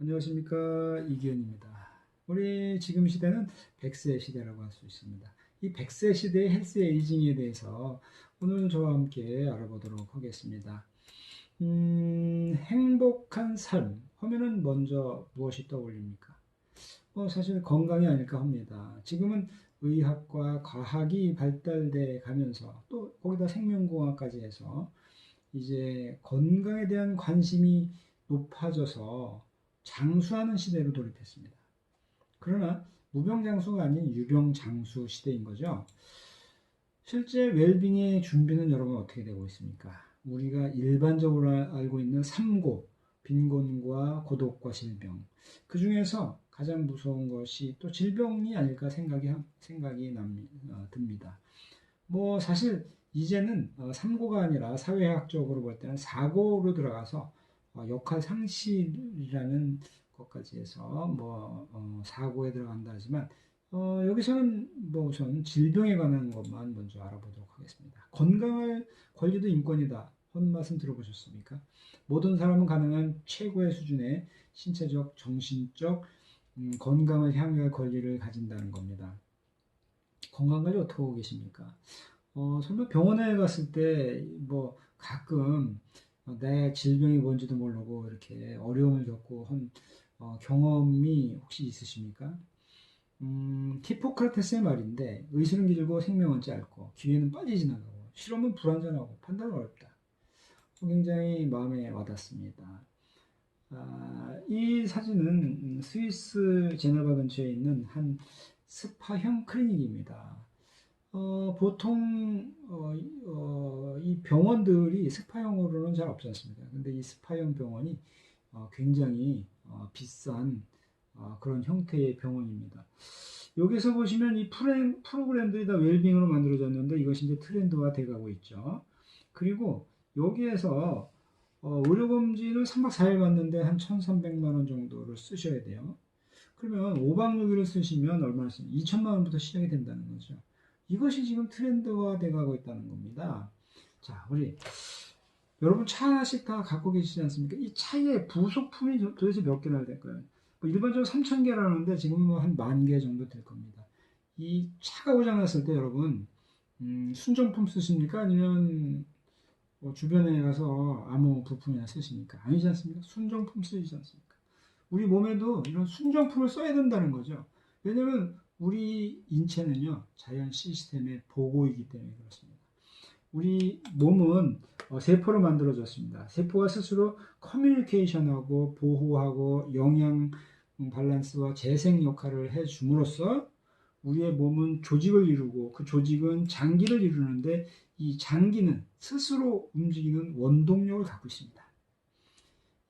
안녕하십니까, 이기현입니다. 우리 지금 시대는 100세 시대라고 할 수 있습니다. 이 100세 시대의 헬스 에이징에 대해서 오늘 저와 함께 알아보도록 하겠습니다. 행복한 삶 하면은 먼저 무엇이 떠올립니까? 사실 건강이 아닐까 합니다. 지금은 의학과 과학이 발달돼 가면서 또 거기다 생명공학까지 해서 이제 건강에 대한 관심이 높아져서 장수하는 시대로 돌입했습니다. 그러나 무병장수가 아닌 유병장수 시대인 거죠. 실제 웰빙의 준비는 여러분 어떻게 되고 있습니까? 우리가 일반적으로 알고 있는 삼고, 빈곤과 고독과 질병. 그 중에서 가장 무서운 것이 또 질병이 아닐까 생각이 듭니다. 사실 이제는 삼고가 아니라 사회학적으로 볼 때는 사고로 들어가서 역할 상실이라는 것까지 해서 사고에 들어간다 하지만 여기서는 우선 질병에 관한 것만 먼저 알아보도록 하겠습니다. 건강할 권리도 인권이다. 헛 말씀 들어보셨습니까? 모든 사람은 가능한 최고의 수준의 신체적, 정신적 건강을 향유할 권리를 가진다는 겁니다. 건강 관리 어떻게 하고 계십니까? 설마 병원에 갔을 때 가끔 내 질병이 뭔지도 모르고 이렇게 어려움을 겪고 한 경험이 혹시 있으십니까? 히포크라테스의 말인데 의술은 길고 생명은 짧고 기회는 빨리 지나가고 실험은 불완전하고 판단은 어렵다. 굉장히 마음에 와닿습니다. 이 사진은 스위스 제네바 근처에 있는 한 스파형 클리닉입니다. 보통 이 병원들이 스파형으로는 잘 없지 않습니까? 근데 이 스파형 병원이 굉장히 비싼 그런 형태의 병원입니다. 여기서 보시면 이 프로그램들이 다 웰빙으로 만들어졌는데 이것이 이제 트렌드화 돼가고 있죠. 그리고 여기에서 의료검진을 3박 4일 받는데 한 1,300만 원 정도를 쓰셔야 돼요. 그러면 5박 6일을 쓰시면 얼마나 쓰면 2천만 원부터 시작이 된다는 거죠. 이것이 지금 트렌드화 돼가고 있다는 겁니다. 자, 우리 여러분 차 하나씩 다 갖고 계시지 않습니까? 이 차의 부속품이 도대체 몇 개나 될까요? 일반적으로 3,000개라는데 지금 한 10,000개 정도 될 겁니다. 이 차가 고장났을 때 여러분 순정품 쓰십니까? 아니면 주변에 가서 아무 부품이나 쓰십니까? 아니지 않습니까? 순정품 쓰이지 않습니까? 우리 몸에도 이런 순정품을 써야 된다는 거죠. 왜냐하면 우리 인체는요 자연 시스템의 보고이기 때문에 그렇습니다. 우리 몸은 세포로 만들어졌습니다. 세포가 스스로 커뮤니케이션하고 보호하고 영양 밸런스와 재생 역할을 해줌으로써 우리의 몸은 조직을 이루고 그 조직은 장기를 이루는데 이 장기는 스스로 움직이는 원동력을 갖고 있습니다.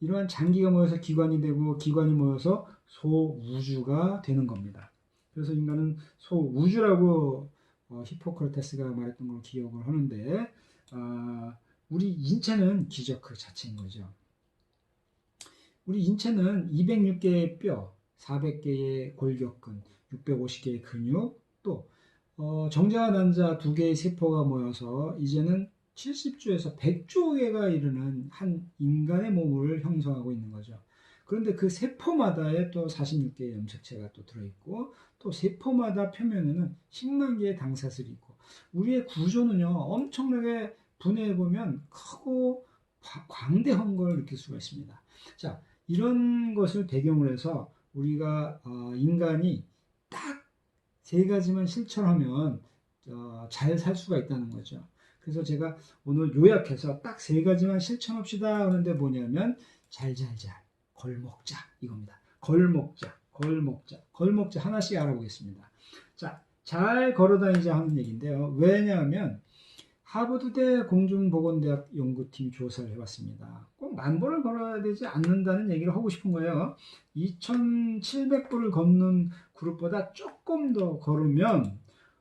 이러한 장기가 모여서 기관이 되고 기관이 모여서 소우주가 되는 겁니다. 그래서 인간은 소우주라고 히포크라테스가 말했던 걸 기억을 하는데 우리 인체는 기적 그 자체인 거죠. 우리 인체는 206개의 뼈, 400개의 골격근, 650개의 근육, 또 정자와 난자 2개의 세포가 모여서 이제는 70조에서 100조 개가 이르는 한 인간의 몸을 형성하고 있는 거죠. 그런데 그 세포마다에 또 46개의 염색체가 또 들어있고 또 세포마다 표면에는 10만 개의 당사슬이 있고 우리의 구조는요 엄청나게 분해해보면 크고 광대한 걸 느낄 수가 있습니다. 자, 이런 것을 배경으로 해서 우리가 인간이 딱 세 가지만 실천하면 잘 살 수가 있다는 거죠. 그래서 제가 오늘 요약해서 딱 세 가지만 실천합시다 하는데 뭐냐면 잘잘잘 걸먹자 이겁니다. 걸먹자 하나씩 알아보겠습니다. 자, 잘 걸어다니자 하는 얘기인데요. 왜냐하면 하버드대 공중보건대학 연구팀 조사를 해봤습니다. 꼭 1000보를 걸어야 되지 않는다는 얘기를 하고 싶은 거예요. 2700보를 걷는 그룹보다 조금 더 걸으면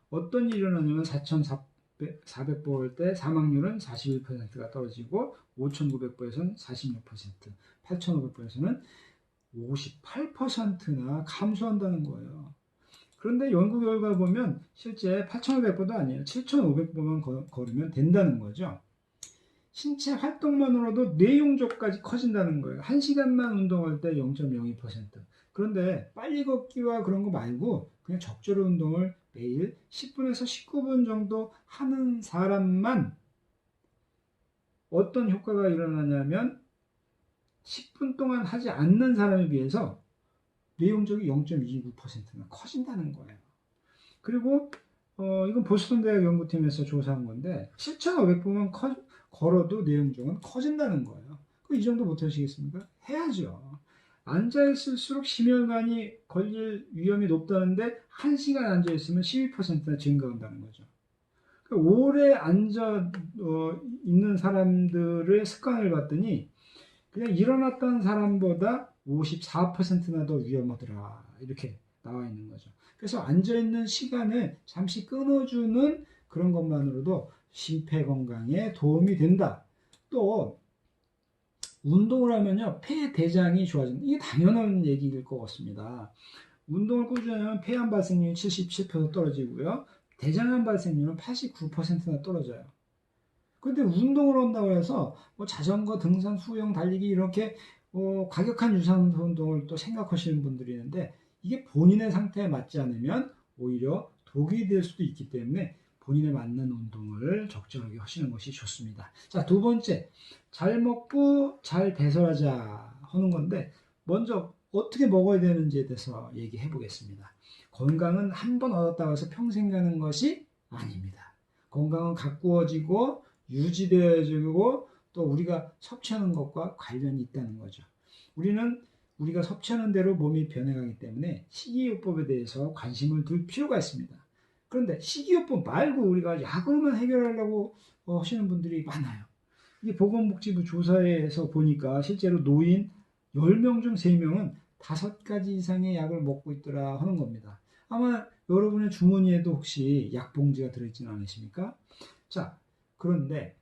어떤 일이 일어나냐면 4400보 할 때 사망률은 41%가 떨어지고 5900보에서는 46%, 8500보에서는 58%나 감소한다는 거예요. 그런데 연구 결과 보면 실제 8,500보도 아니에요. 7,500보만 걸으면 된다는 거죠. 신체 활동만으로도 뇌용적까지 커진다는 거예요. 1시간만 운동할 때 0.02%. 그런데 빨리 걷기와 그런 거 말고 그냥 적절한 운동을 매일 10분에서 19분 정도 하는 사람만 어떤 효과가 일어나냐면 10분 동안 하지 않는 사람에 비해서 뇌용적이 0.29%나 커진다는 거예요. 그리고 이건 보스턴 대학 연구팀에서 조사한 건데 7,500분만 걸어도 뇌용적은 커진다는 거예요. 이 정도 못하시겠습니까? 해야죠. 앉아있을수록 심혈관이 걸릴 위험이 높다는데 1시간 앉아있으면 12%나 증가한다는 거죠. 오래 앉아 있는 사람들의 습관을 봤더니 그냥 일어났던 사람보다 54%나 더 위험하더라. 이렇게 나와 있는 거죠. 그래서 앉아있는 시간을 잠시 끊어주는 그런 것만으로도 심폐 건강에 도움이 된다. 또 운동을 하면요, 폐 대장이 좋아진다. 이게 당연한 얘기일 것 같습니다. 운동을 꾸준히 하면 폐암 발생률이 77% 떨어지고요, 대장암 발생률은 89%나 떨어져요. 근데 운동을 한다고 해서 뭐 자전거, 등산, 수영, 달리기 이렇게 과격한 유산소 운동을 또 생각하시는 분들이 있는데 이게 본인의 상태에 맞지 않으면 오히려 독이 될 수도 있기 때문에 본인에 맞는 운동을 적절하게 하시는 것이 좋습니다. 자, 두 번째, 잘 먹고 잘 배설하자 하는 건데 먼저 어떻게 먹어야 되는지에 대해서 얘기해 보겠습니다. 건강은 한 번 얻었다고 해서 평생 가는 것이 아닙니다. 건강은 가꾸어지고 유지되어지고 또 우리가 섭취하는 것과 관련이 있다는 거죠. 우리가 섭취하는 대로 몸이 변해가기 때문에 식이요법에 대해서 관심을 둘 필요가 있습니다. 그런데 식이요법 말고 우리가 약으로만 해결하려고 하시는 분들이 많아요. 이게 보건복지부 조사에서 보니까 실제로 노인 10명 중 3명은 5가지 이상의 약을 먹고 있더라 하는 겁니다. 아마 여러분의 주머니에도 혹시 약봉지가 들어있지는 않으십니까? 자, 그런데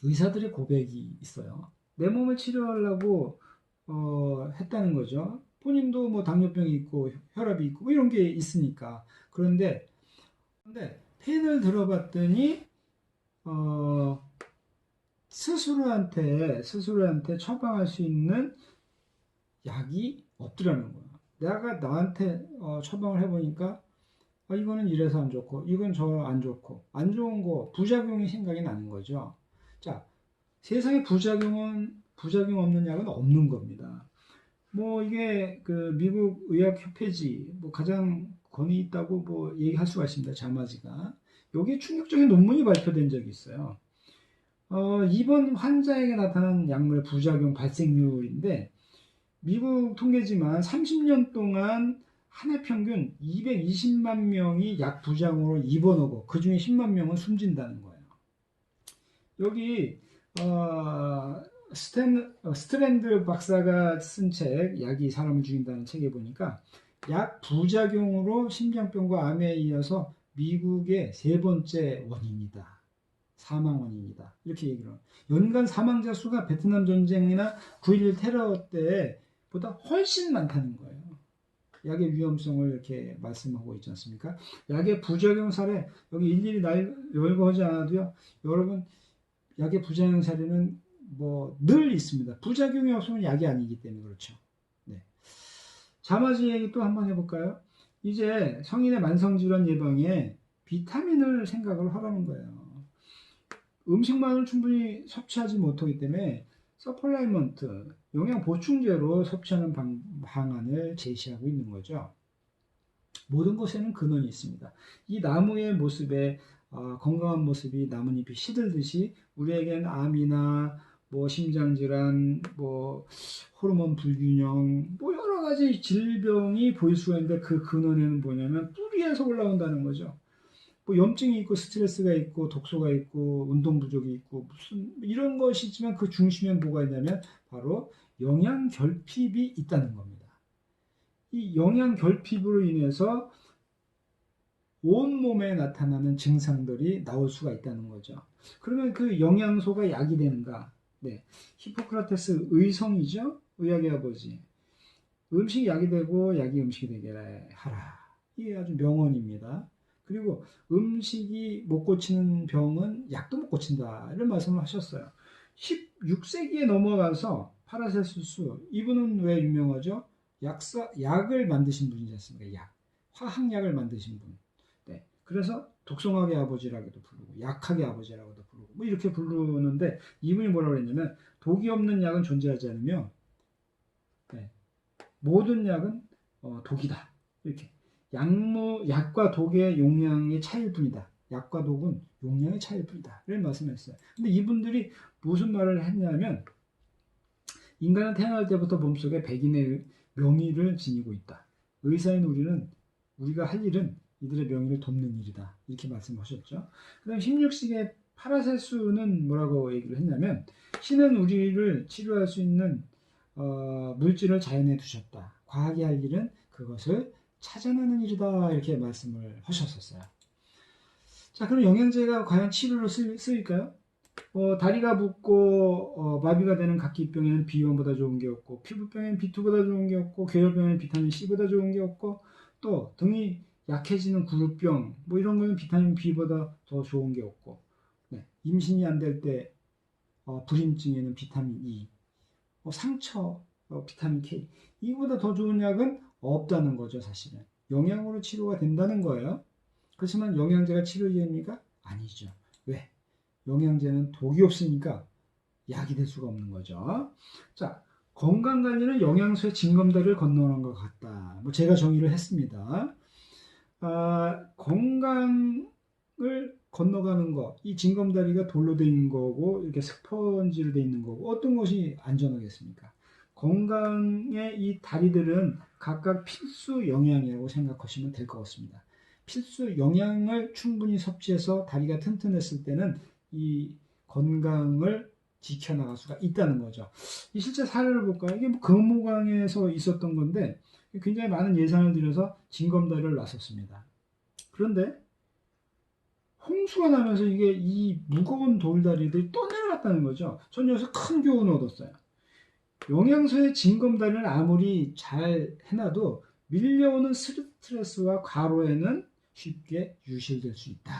의사들의 고백이 있어요. 내 몸을 치료하려고 했다는 거죠. 본인도 뭐 당뇨병이 있고 혈압이 있고 뭐 이런 게 있으니까. 그런데 펜을 들어봤더니 스스로한테 처방할 수 있는 약이 없더라는 거야. 내가 나한테 처방을 해보니까 이거는 이래서 안 좋고 이건 저 안 좋고 안 좋은 거 부작용이 생각이 나는 거죠. 자, 세상에 부작용 없는 약은 없는 겁니다. 뭐 이게 그 미국 의학협회지 뭐 가장 권위 있다고 뭐 얘기할 수가 있습니다. 자마지가 여기에 충격적인 논문이 발표된 적이 있어요. 이번 환자에게 나타난 약물의 부작용 발생률인데 미국 통계지만 30년 동안 한 해 평균 220만 명이 약 부작용으로 입원하고 그 중에 10만 명은 숨진다는 거예요. 여기 스트랜드 박사가 쓴 책, 약이 사람을 죽인다는 책에 보니까 약 부작용으로 심장병과 암에 이어서 미국의 3번째 원인이다. 사망 원인이다. 이렇게 얘기를 해요. 연간 사망자 수가 베트남 전쟁이나 9.11 테러 때보다 훨씬 많다는 거예요. 약의 위험성을 이렇게 말씀하고 있지 않습니까? 약의 부작용 사례, 여기 일일이 열거하지 않아도요, 여러분, 약의 부작용 사례는 뭐 늘 있습니다. 부작용이 없으면 약이 아니기 때문에 그렇죠. 네. 자마지 얘기 또 한번 해볼까요? 이제 성인의 만성질환 예방에 비타민을 생각을 하라는 거예요. 음식만을 충분히 섭취하지 못하기 때문에 서플라이먼트, 영양 보충제로 섭취하는 방안을 제시하고 있는 거죠. 모든 것에는 근원이 있습니다. 이 나무의 모습에 건강한 모습이 나뭇잎이 시들듯이 우리에겐 암이나 뭐 심장질환, 뭐 호르몬 불균형, 뭐 여러 가지 질병이 보일 수가 있는데 그 근원에는 뭐냐면 뿌리에서 올라온다는 거죠. 뭐 염증이 있고 스트레스가 있고 독소가 있고 운동 부족이 있고 무슨 이런 것이 있지만 그 중심에 뭐가 있냐면 바로 영양 결핍이 있다는 겁니다. 이 영양 결핍으로 인해서 온몸에 나타나는 증상들이 나올 수가 있다는 거죠. 그러면 그 영양소가 약이 되는가? 네. 히포크라테스 의성이죠? 의학의 아버지. 음식이 약이 되고 약이 음식이 되게 하라. 이게 아주 명언입니다. 그리고 음식이 못 고치는 병은 약도 못 고친다. 이런 말씀을 하셨어요. 16세기에 넘어가서 파라셀수스, 이분은 왜 유명하죠? 약을 만드신 분이지 않습니까? 화학약을 만드신 분. 네. 그래서 독성학의 아버지라고도 부르고, 약학의 아버지라고도 부르고, 뭐 이렇게 부르는데, 이분이 뭐라고 했냐면, 독이 없는 약은 존재하지 않으며, 네. 모든 약은 독이다. 이렇게. 약과 독의 용량의 차이일 뿐이다. 약과 독은 용량의 차이일 뿐이다. 이런 말씀을 했어요. 근데 이분들이 무슨 말을 했냐면, 인간은 태어날 때부터 몸속에 백인의 명의를 지니고 있다. 의사인 우리가 할 일은 이들의 명의를 돕는 일이다. 이렇게 말씀하셨죠. 그 다음 16세기에 파라셀수는 뭐라고 얘기를 했냐면, 신은 우리를 치료할 수 있는 물질을 자연에 두셨다. 과학이 할 일은 그것을 찾아내는 일이다. 이렇게 말씀을 하셨었어요. 자, 그럼 영양제가 과연 치료로 쓰일까요? 다리가 붓고 마비가 되는 각기병에는 B1보다 좋은 게 없고, 피부병에는 B2보다 좋은 게 없고, 궤혈병에는 비타민 C보다 좋은 게 없고, 또 등이 약해지는 구루병 뭐 이런 거는 비타민 B보다 더 좋은 게 없고, 네, 임신이 안 될 때 불임증에는 비타민 E, 상처 비타민 K, 이보다 더 좋은 약은 없다는 거죠. 사실은 영양으로 치료가 된다는 거예요. 그렇지만 영양제가 치료제입니까? 아니죠. 왜? 영양제는 독이 없으니까 약이 될 수가 없는 거죠. 자, 건강관리는 영양소의 징검다리를 건너는 것 같다. 뭐 제가 정의를 했습니다. 건강을 건너가는 거, 이 징검다리가 돌로 되어 있는 거고 이렇게 스펀지로 되어 있는 거고 어떤 것이 안전하겠습니까? 건강의 이 다리들은 각각 필수 영양이라고 생각하시면 될 것 같습니다. 필수 영양을 충분히 섭취해서 다리가 튼튼했을 때는 이 건강을 지켜나갈 수가 있다는 거죠. 이 실제 사례를 볼까요? 이게 뭐 금호강에서 있었던 건데 굉장히 많은 예산을 들여서 징검다리를 놨었습니다. 그런데 홍수가 나면서 이게 이 무거운 돌다리들이 떠내려갔다는 거죠. 전 여기서 큰 교훈을 얻었어요. 영양소의 징검다리를 아무리 잘 해놔도 밀려오는 스트레스와 과로에는 쉽게 유실될 수 있다.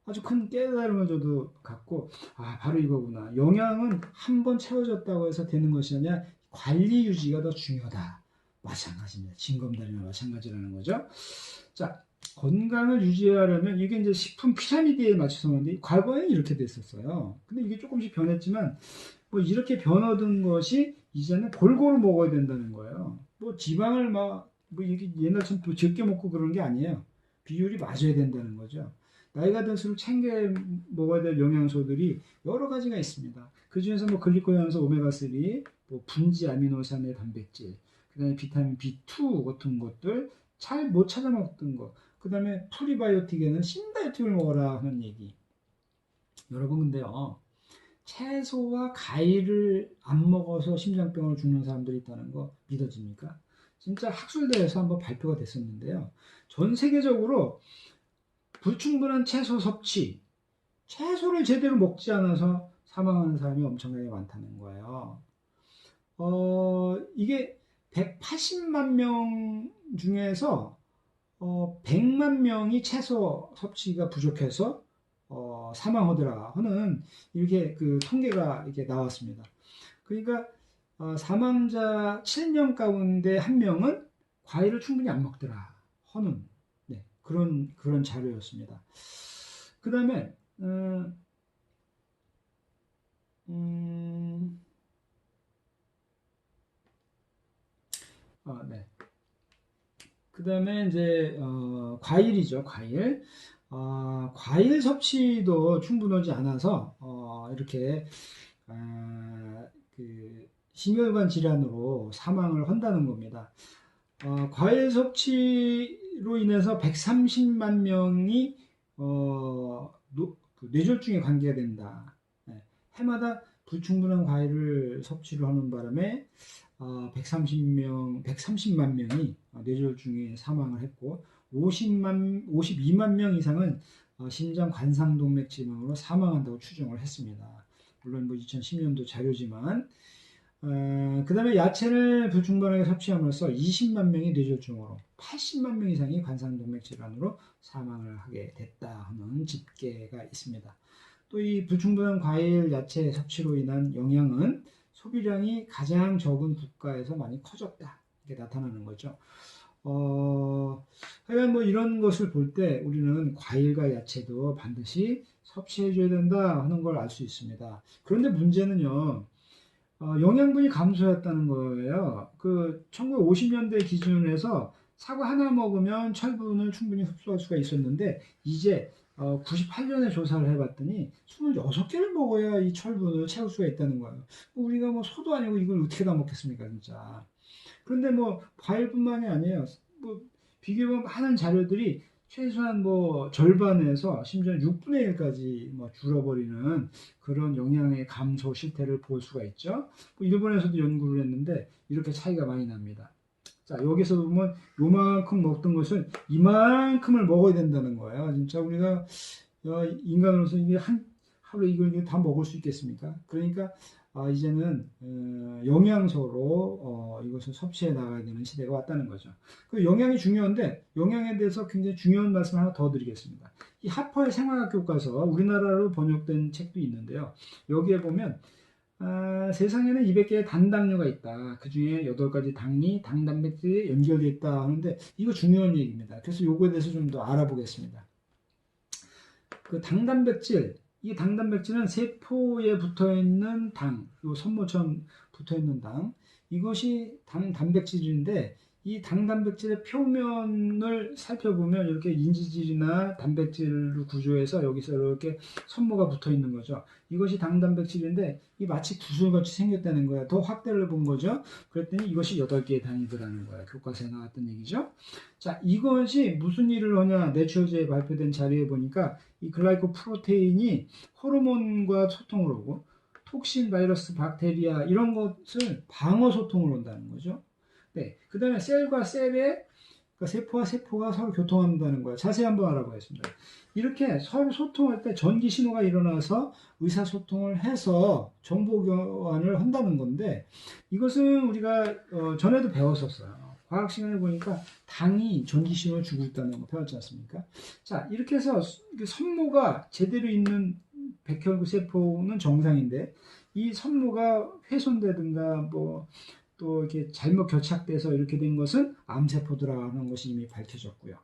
아주 큰 깨달음을 저도 갖고 바로 이거구나. 영양은 한번 채워졌다고 해서 되는 것이 아니라 관리 유지가 더 중요하다. 마찬가지입니다. 징검다리나 마찬가지라는 거죠. 자, 건강을 유지하려면 이게 이제 식품 피라미드에 맞춰서 하는데 과거에는 이렇게 됐었어요. 근데 이게 조금씩 변했지만 뭐 이렇게 변화된 것이 이제는 골고루 먹어야 된다는 거예요. 뭐 지방을 뭐 이게 옛날처럼 또 적게 먹고 그런 게 아니에요. 비율이 맞아야 된다는 거죠. 나이가 들수록 챙겨 먹어야 될 영양소들이 여러 가지가 있습니다. 그 중에서 뭐 글리코연소 오메가3, 뭐 분지 아미노산의 단백질, 그 다음에 비타민 B2 같은 것들 잘 못 찾아 먹던 거, 그 다음에 프리바이오틱에는 신바이오틱을 먹어라 하는 얘기. 여러분 근데요, 채소와 과일을 안 먹어서 심장병으로 죽는 사람들이 있다는 거 믿어집니까? 진짜 학술대에서 한번 발표가 됐었는데요. 전 세계적으로 불충분한 채소 섭취, 채소를 제대로 먹지 않아서 사망하는 사람이 엄청나게 많다는 거예요. 이게 180만 명 중에서 100만 명이 채소 섭취가 부족해서 사망하더라 하는 이렇게 그 통계가 이렇게 나왔습니다. 그러니까 사망자 7명 가운데 1명은 과일을 충분히 안 먹더라 하는 그런 자료였습니다. 그 다음에 네. 그 다음에 이제 과일이죠. 과일 섭취도 충분하지 않아서 이렇게 그 심혈관 질환으로 사망을 한다는 겁니다. 과일 섭취로 인해서 130만 명이 뇌졸중에 관계가 된다. 네. 해마다 불충분한 과일을 섭취를 하는 바람에 130만 명이 뇌졸중에 사망을 했고 52만 명 이상은 심장 관상동맥 질환으로 사망한다고 추정을 했습니다. 물론 뭐 2010년도 자료지만 그 다음에 야채를 불충분하게 섭취함으로써 20만 명이 뇌졸중으로 80만 명 이상이 관상동맥 질환으로 사망을 하게 됐다 하는 집계가 있습니다. 또 이 불충분한 과일, 야채 섭취로 인한 영향은 소비량이 가장 적은 국가에서 많이 커졌다. 이렇게 나타나는 거죠. 하여간 뭐 이런 것을 볼 때 우리는 과일과 야채도 반드시 섭취해줘야 된다 하는 걸 알 수 있습니다. 그런데 문제는요, 영양분이 감소했다는 거예요. 그 1950년대 기준으로 해서 사과 하나 먹으면 철분을 충분히 흡수할 수가 있었는데 이제 98년에 조사를 해봤더니 26개를 먹어야 이 철분을 채울 수가 있다는 거예요. 우리가 뭐 소도 아니고 이걸 어떻게 다 먹겠습니까, 진짜. 그런데 뭐 과일뿐만이 아니에요. 뭐 비교해보면 많은 자료들이 최소한 뭐 절반에서 심지어 6분의 1까지 뭐 줄어버리는 그런 영양의 감소 실태를 볼 수가 있죠. 뭐 일본에서도 연구를 했는데 이렇게 차이가 많이 납니다. 자, 여기서 보면 요만큼 먹던 것을 이만큼을 먹어야 된다는 거예요. 진짜 우리가 인간으로서 이게 하루에 이걸 다 먹을 수 있겠습니까? 그러니까 이제는 영양소로 이것을 섭취해 나가야 되는 시대가 왔다는 거죠. 그 영양이 중요한데 영양에 대해서 굉장히 중요한 말씀 하나 더 드리겠습니다. 이 하퍼의 생화학 교과서 우리나라로 번역된 책도 있는데요. 여기에 보면 세상에는 200개의 단당류가 있다. 그 중에 8가지 당이 당단백질에 연결되어 있다 하는데 이거 중요한 얘기입니다. 그래서 요거에 대해서 좀 더 알아보겠습니다. 그 당단백질, 이 당단백질은 세포에 붙어 있는 당, 요 선모처럼 붙어 있는 당, 이것이 단백질인데 이 당단백질의 표면을 살펴보면 이렇게 인지질이나 단백질로 구조해서 여기서 이렇게 선모가 붙어 있는 거죠. 이것이 당단백질인데 이 마치 구슬같이 생겼다는 거야. 더 확대를 본 거죠. 그랬더니 이것이 8개의 당이더라는 거야. 교과서에 나왔던 얘기죠. 자, 이것이 무슨 일을 하냐? 내추럴즈에 발표된 자료에 보니까 이 글라이코 프로테인이 호르몬과 소통을 하고 톡신, 바이러스, 박테리아 이런 것을 방어 소통을 한다는 거죠. 네, 그 다음에 셀과 셀의 그러니까 세포와 세포가 서로 교통한다는 거예요. 자세히 한번 알아보겠습니다. 이렇게 서로 소통할 때 전기 신호가 일어나서 의사소통을 해서 정보 교환을 한다는 건데 이것은 우리가 전에도 배웠었어요. 과학 시간에 보니까 당이 전기 신호를 주고 있다는 거 배웠지 않습니까? 자, 이렇게 해서 선모가 제대로 있는 백혈구 세포는 정상인데 이 선모가 훼손되든가 뭐 또 이렇게 잘못 결착돼서 이렇게 된 것은 암세포들라는 것이 이미 밝혀졌고요.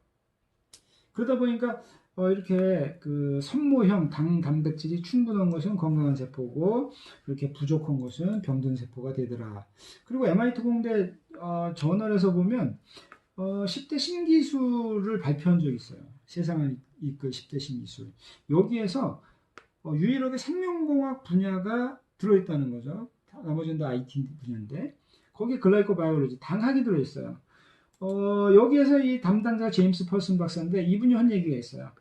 그러다 보니까 이렇게 그 선모형 단백질이 충분한 것은 건강한 세포고 이렇게 부족한 것은 병든 세포가 되더라. 그리고 MIT 공대 저널에서 보면 10대 신기술을 발표한 적이 있어요. 세상을 이끌 10대 신기술. 여기에서 유일하게 생명공학 분야가 들어있다는 거죠. 나머지는 다 IT 분야인데 거기 글라이코바이올로지 당학이 들어있어요. 여기에서 이 담당자 제임스 펄슨 박사인데 이분이 한 얘기가 있어요.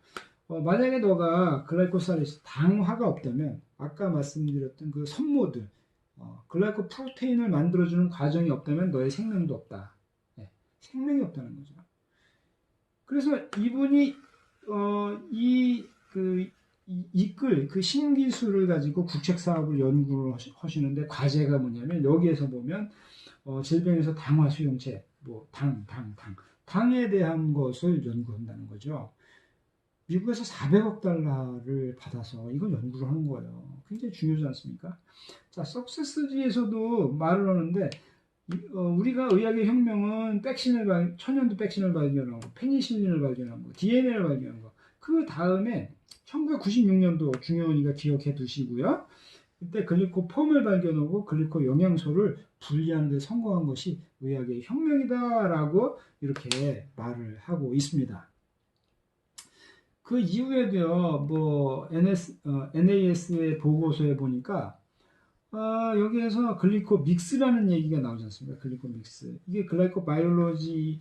만약에 너가 글라이코살리스 당화가 없다면 아까 말씀드렸던 그 선모들 글라이코 프로테인을 만들어주는 과정이 없다면 너의 생명도 없다. 네, 생명이 없다는 거죠. 그래서 이분이 이끌 그 신기술을 가지고 국책 사업을 연구를 하시는데 과제가 뭐냐면 여기에서 보면 질병에서 당화 수용체, 뭐 당에 대한 것을 연구한다는 거죠. 미국에서 400억 달러를 받아서 이걸 연구를 하는 거예요. 굉장히 중요하지 않습니까? 자, 석세스지에서도 말을 하는데 우리가 의학의 혁명은 천연두 백신을 발견하고 페니실린을 발견하고 DNA를 발견한 거. 그 다음에 1996년도 중요하니까 기억해 두시고요. 그때 글리코폼을 발견하고 글리코 영양소를 분리하는 데 성공한 것이 의학의 혁명이다라고 이렇게 말을 하고 있습니다. 그 이후에도요, 뭐 NAS의 보고서에 보니까 여기에서 글리코 믹스라는 얘기가 나오지 않습니까? 글리코 믹스. 이게 글라이코 바이올로지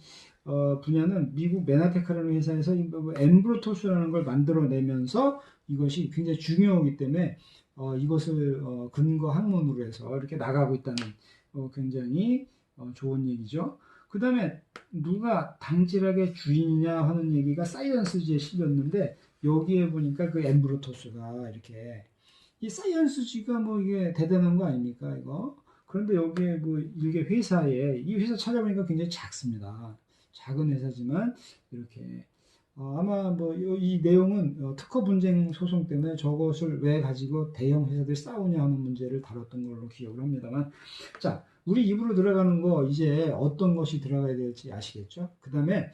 분야는 미국 메나테카라는 회사에서 엠브로토스라는 걸 만들어내면서 이것이 굉장히 중요하기 때문에 이것을 근거 학문으로 해서 이렇게 나가고 있다는 굉장히 좋은 얘기죠. 그 다음에 누가 당질학의 주인이냐 하는 얘기가 사이언스지에 실렸는데 여기에 보니까 그 엠브로토스가 이렇게 이 사이언스지가 뭐 이게 대단한 거 아닙니까 이거? 그런데 여기에 뭐 일개 회사에 이 회사 찾아보니까 굉장히 작습니다. 작은 회사지만 이렇게 아마 뭐 이 내용은 특허 분쟁 소송 때문에 저것을 왜 가지고 대형 회사들이 싸우냐 하는 문제를 다뤘던 걸로 기억을 합니다만, 자, 우리 입으로 들어가는 거 이제 어떤 것이 들어가야 될지 아시겠죠? 그 다음에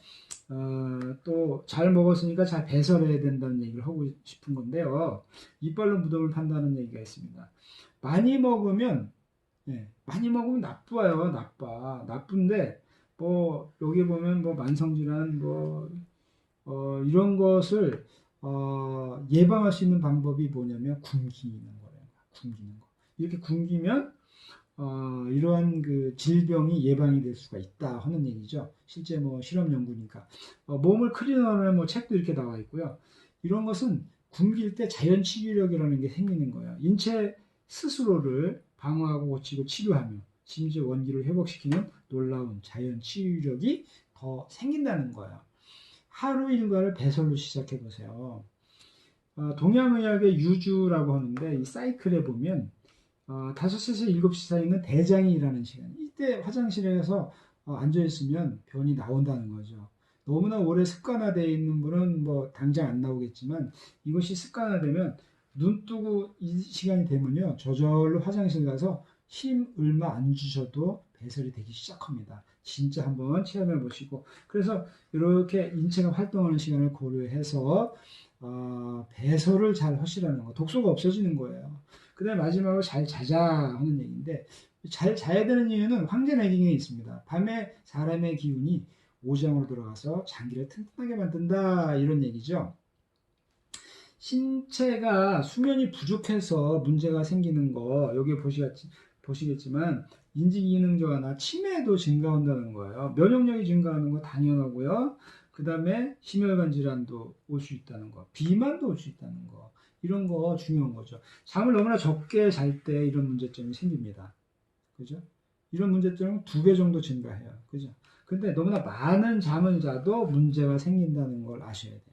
또 잘 먹었으니까 잘 배설해야 된다는 얘기를 하고 싶은 건데요. 이빨로 무덤을 판다는 얘기가 있습니다. 많이 먹으면 많이 먹으면 나빠요. 나쁜데 뭐 여기 보면 뭐 만성질환 뭐 이런 것을 예방할 수 있는 방법이 뭐냐면 굶기는 거예요. 굶기는 거. 이렇게 굶기면 이러한 그 질병이 예방이 될 수가 있다 하는 얘기죠. 실제 뭐 실험 연구니까. 몸을 클린하는 뭐 책도 이렇게 나와 있고요. 이런 것은 굶길 때 자연 치유력이라는 게 생기는 거예요. 인체 스스로를 방어하고 고치고 치료하며 심지어 원기를 회복시키는 놀라운 자연 치유력이 더 생긴다는 거예요. 하루 일과를 배설로 시작해 보세요. 동양의학의 유주라고 하는데 이 사이클에 보면 5시에서 7시 사이는 대장이 일하는 시간. 이때 화장실에 가서 앉아 있으면 변이 나온다는 거죠. 너무나 오래 습관화되어 있는 분은 뭐 당장 안 나오겠지만 이것이 습관화되면 눈 뜨고 이 시간이 되면요. 저절로 화장실 가서 힘 얼마 안 주셔도 배설이 되기 시작합니다. 진짜 한번 체험해 보시고, 그래서 이렇게 인체가 활동하는 시간을 고려해서 배설을 잘 하시라는 거. 독소가 없어지는 거예요. 그 다음에 마지막으로 잘 자자 하는 얘기인데, 잘 자야 되는 이유는 황제내경에 있습니다. 밤에 사람의 기운이 오장으로 들어가서 장기를 튼튼하게 만든다 이런 얘기죠. 신체가 수면이 부족해서 문제가 생기는 거 여기 보시겠지만 인지기능 저하나 치매도 증가한다는 거예요. 면역력이 증가하는 거 당연하고요. 그 다음에 심혈관 질환도 올 수 있다는 거, 비만도 올 수 있다는 거, 이런 거 중요한 거죠. 잠을 너무나 적게 잘 때 이런 문제점이 생깁니다. 그죠? 이런 문제점은 2배 정도 증가해요. 그죠? 근데 너무나 많은 잠을 자도 문제가 생긴다는 걸 아셔야 돼요.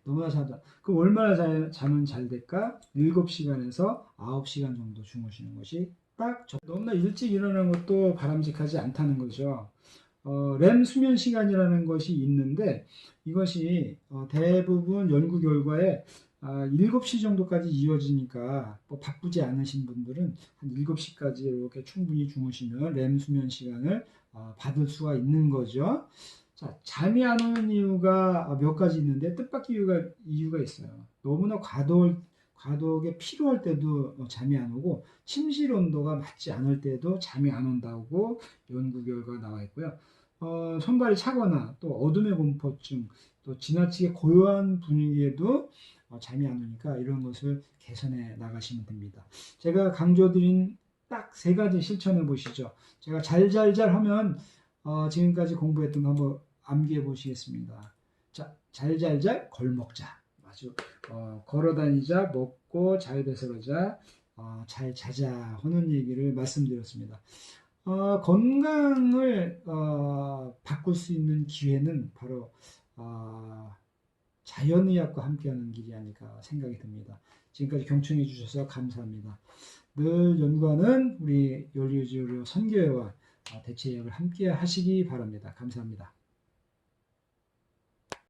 너무나 자다. 그럼 얼마나 자면 잘 될까? 7시간에서 9시간 정도 주무시는 것이 딱 너무나 일찍 일어나는 것도 바람직하지 않다는 거죠. 렘 수면 시간이라는 것이 있는데 이것이 대부분 연구 결과에 7시 정도까지 이어지니까 뭐 바쁘지 않으신 분들은 한 7시까지 이렇게 충분히 주무시면 렘 수면 시간을 받을 수가 있는 거죠. 자, 잠이 안 오는 이유가 몇 가지 있는데 뜻밖의 이유가 있어요. 너무나 과도하게 피로할 때도 잠이 안 오고 침실 온도가 맞지 않을 때도 잠이 안 온다고 연구 결과가 나와 있고요. 손발이 차거나 또 어둠의 공포증, 또 지나치게 고요한 분위기에도 잠이 안 오니까 이런 것을 개선해 나가시면 됩니다. 제가 강조드린 딱 3가지 실천해 보시죠. 제가 잘잘잘 하면 지금까지 공부했던 거 한번 암기해 보시겠습니다. 자, 잘잘잘 걸먹자. 아주 걸어다니자, 먹고 잘 배설하자, 잘 자자 하는 얘기를 말씀드렸습니다. 건강을 바꿀 수 있는 기회는 바로 자연의학과 함께하는 길이 아닐까 생각이 듭니다. 지금까지 경청해 주셔서 감사합니다. 늘 연구하는 우리 열류지의료 선교회와 대체의학을 함께 하시기 바랍니다. 감사합니다.